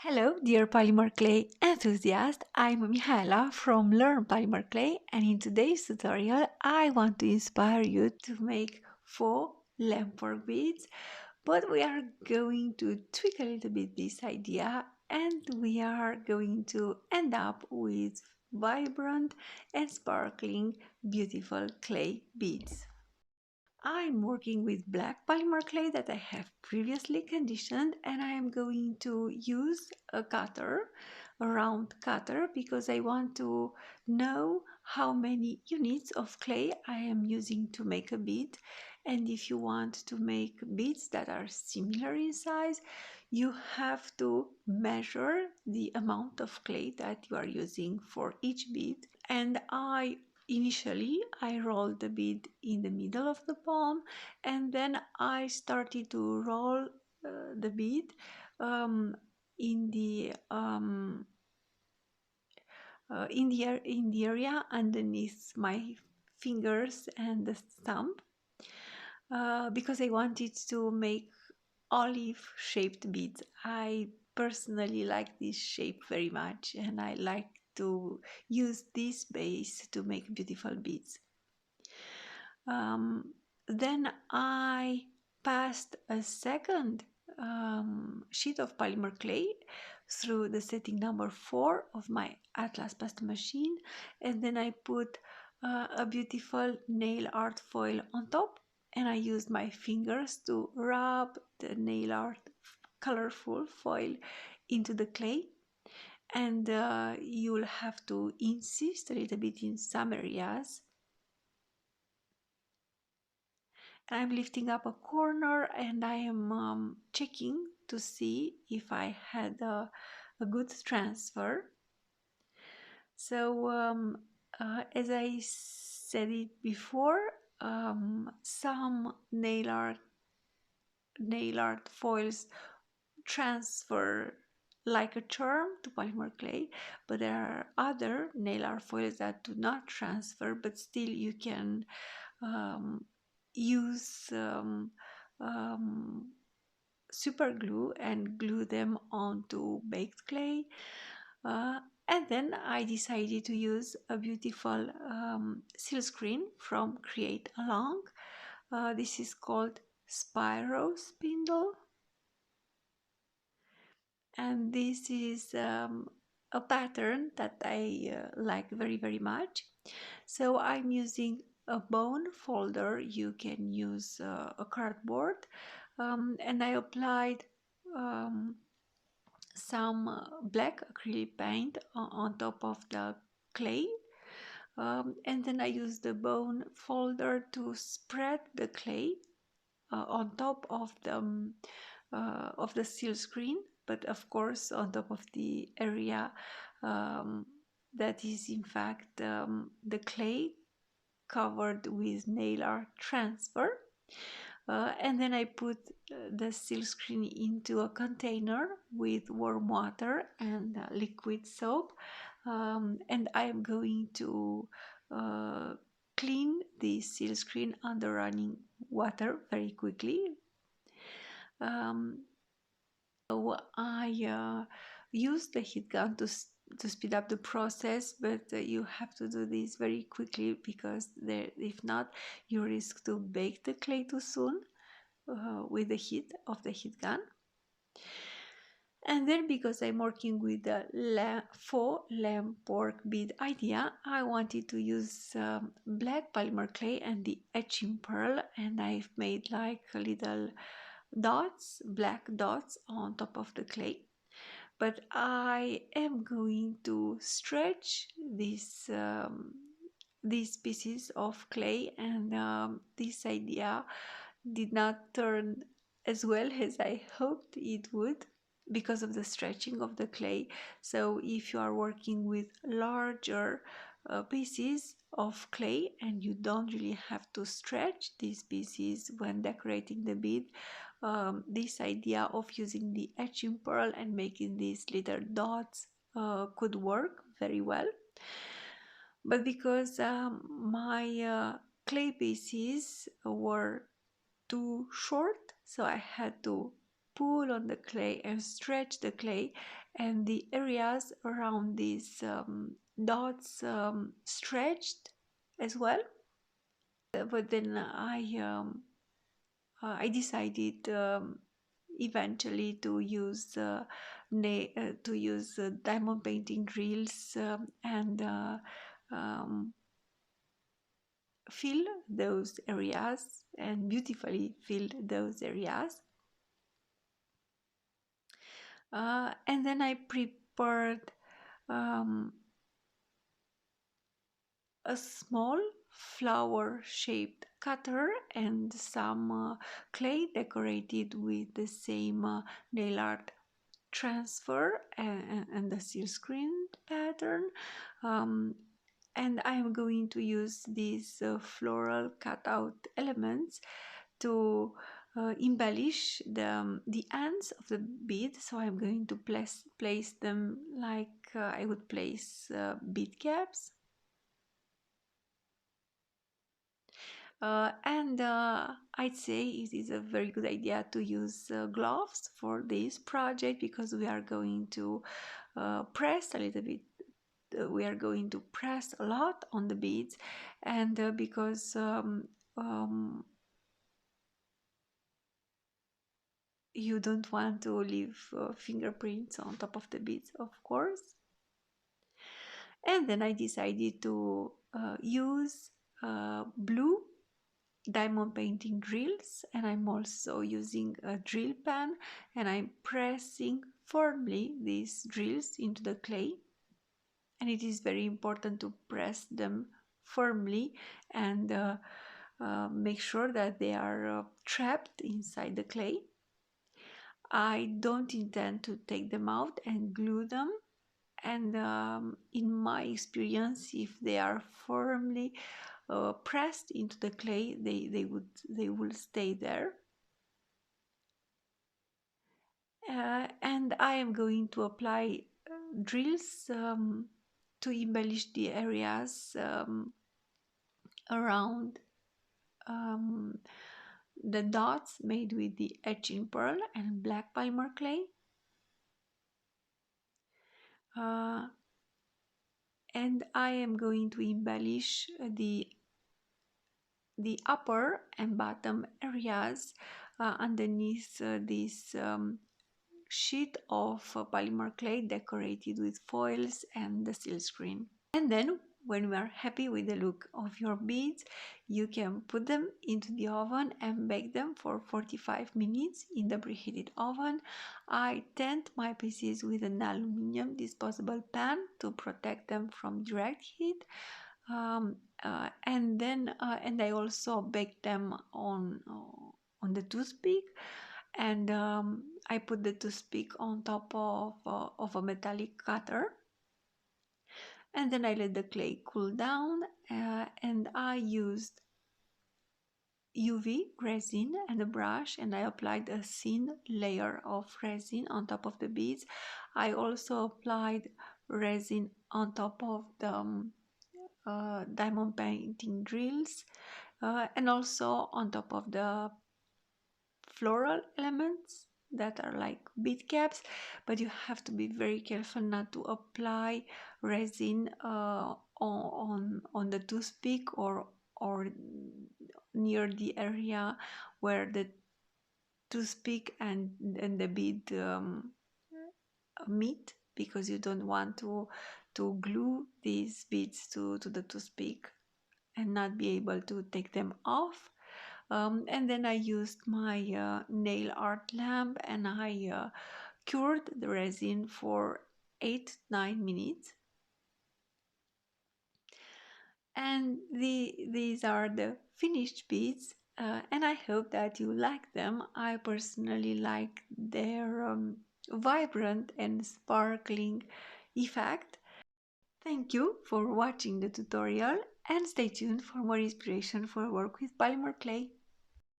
Hello, dear polymer clay enthusiast. I'm Mihaela from Learn Polymer Clay, and in today's tutorial, I want to inspire you to make faux lampwork beads. But we are going to tweak a little bit this idea, and we are going to end up with vibrant and sparkling, beautiful clay beads. I'm working with black polymer clay that I have previously conditioned, and I am going to use a cutter, a round cutter, because I want to know how many units of clay I am using to make a bead. And if you want to make beads that are similar in size, you have to measure the amount of clay that you are using for each bead. And initially, I rolled the bead in the middle of the palm, and then I started to roll the bead um, in the in the area underneath my fingers and the thumb, because I wanted to make olive-shaped beads. I personally like this shape very much, and I like to use this base to make beautiful beads. Then I passed a second sheet of polymer clay through the setting number 4 of my Atlas pasta machine, and then I put a beautiful nail art foil on top, and I used my fingers to rub the nail art colorful foil into the clay. And you'll have to insist a little bit in some areas. I'm lifting up a corner, and I am checking to see if I had a good transfer. So as I said it before, some nail art foils transfer like a charm to polymer clay, but there are other nail art foils that do not transfer, but still you can use super glue and glue them onto baked clay. And then I decided to use a beautiful silkscreen from Create Along. This is called Spyro Spindle, and this is a pattern that I like very much. So I'm using a bone folder. You can use a cardboard, and I applied some black acrylic paint on top of the clay, and then I used the bone folder to spread the clay on top of the seal screen, but of course on top of the area that is in fact the clay covered with nail art transfer. And then I put the silk screen into a container with warm water and liquid soap, and I'm going to clean the silk screen under running water very quickly. So I use the heat gun to speed up the process, but you have to do this very quickly, because if not, you risk to bake the clay too soon with the heat of the heat gun. And then, because I'm working with the faux lampwork bead idea, I wanted to use black polymer clay and the Etch'n'Pearl, and I've made like little dots, black dots on top of the clay. But I am going to stretch these pieces of clay, and this idea did not turn as well as I hoped it would because of the stretching of the clay. So if you are working with larger pieces of clay and you don't really have to stretch these pieces when decorating the bead, this idea of using the Etch'n'Pearl and making these little dots could work very well. But because my clay pieces were too short, so I had to pull on the clay and stretch the clay, and the areas around these dots stretched as well. But then I decided eventually to use diamond painting drills and fill those areas and beautifully fill those areas. And then I prepared a small flower-shaped cutter and some clay decorated with the same nail art transfer and the silkscreen pattern. And I am going to use these floral cutout elements to embellish the ends of the bead. So I'm going to place them like I would place bead caps. And I'd say it is a very good idea to use gloves for this project, because we are going to press a little bit. We are going to press a lot on the beads, and because you don't want to leave fingerprints on top of the beads, of course. And then I decided to use blue diamond painting drills, and I'm also using a drill pen, and I'm pressing firmly these drills into the clay. And it is very important to press them firmly and make sure that they are trapped inside the clay. I don't intend to take them out and glue them, and in my experience, if they are firmly pressed into the clay, they will stay there. And I am going to apply drills to embellish the areas around the dots made with the Etch'n'Pearl and black Polymer clay. And I am going to embellish the upper and bottom areas underneath this sheet of polymer clay decorated with foils and the silkscreen. And then when we are happy with the look of your beads, you can put them into the oven and bake them for 45 minutes in the preheated oven. I tint my pieces with an aluminum disposable pan to protect them from direct heat. And I also bake them on the toothpick, and I put the toothpick on top of a metallic cutter, and then I let the clay cool down, and I used UV resin and a brush, and I applied a thin layer of resin on top of the beads. I also applied resin on top of the diamond painting drills, and also on top of the floral elements that are like bead caps, but you have to be very careful not to apply resin on the toothpick or near the area where the toothpick and the bead meet, because you don't want to glue these beads to the toothpick and not be able to take them off. And then I used my nail art lamp, and I cured the resin for 8-9 minutes. And these are the finished beads, and I hope that you like them. I personally like their vibrant and sparkling effect. Thank you for watching the tutorial, and stay tuned for more inspiration for work with polymer clay.